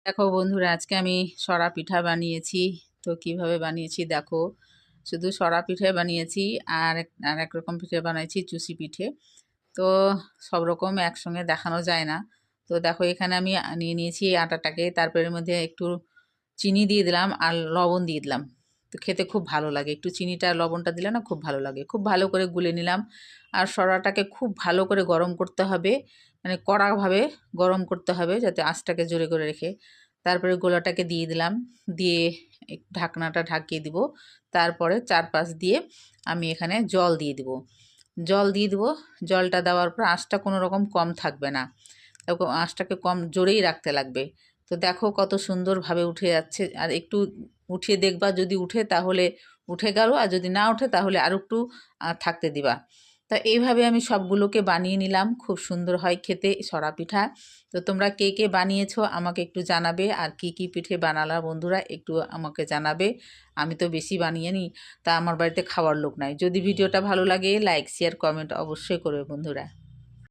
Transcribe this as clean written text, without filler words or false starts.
দেখো বন্ধুরা, আজকে আমি সরা পিঠা বানিয়েছি। তো কিভাবে বানিয়েছি দেখো। শুধু সরা পিঠে বানিয়েছি, আর এক রকম পিঠে বানাইছি, চুষি পিঠে। তো সব রকম একসঙ্গে দেখানো যায় না। তো দেখো, এখানে আমি নিয়ে নিয়েছি এই আটাটাকে, তারপরে এর মধ্যে একটু চিনি দিয়ে দিলাম আর লবণ দিয়ে দিলাম। তো খেতে খুব ভালো লাগে, একটু চিনিটা আর লবণটা দিলে না খুব ভালো লাগে। খুব ভালো করে গুলে নিলাম। আর সরাটাকে খুব ভালো করে গরম করতে হবে, মানে কড়াভাবে গরম করতে হবে, যাতে আঁচটাকে জোরে করে রেখে। তারপরে গোলাটাকে দিয়ে দিলাম, দিয়ে ঢাকনাটা ঢাকিয়ে দিব। তারপরে চারপাশ দিয়ে আমি এখানে জল দিয়ে দিব। জল দিয়ে দিব। জলটা দেওয়ার পর আঁচটা কোনো রকম কম থাকবে না, আঁচটাকে কম জোরেই রাখতে লাগবে। তো দেখো কত সুন্দরভাবে উঠে যাচ্ছে। আর একটু উঠিয়ে দেখবা, যদি উঠে তাহলে উঠে গেল, আর যদি না উঠে তাহলে আর একটু থাকতে দিবা। তা এইভাবে আমি সবগুলোকে বানিয়ে নিলাম। খুব সুন্দর হয় খেতে সরা পিঠা। তো তোমরা কে কে বানিয়েছো আমাকে একটু জানাবে, আর কি কি পিঠে বানালা বন্ধুরা একটু আমাকে জানাবে। আমি তো বেশি বানিয়ে নিই, তা আমার বাড়িতে খাওয়ার লোক নাই। যদি ভিডিওটা ভালো লাগে, লাইক শেয়ার কমেন্ট অবশ্যই করবে বন্ধুরা।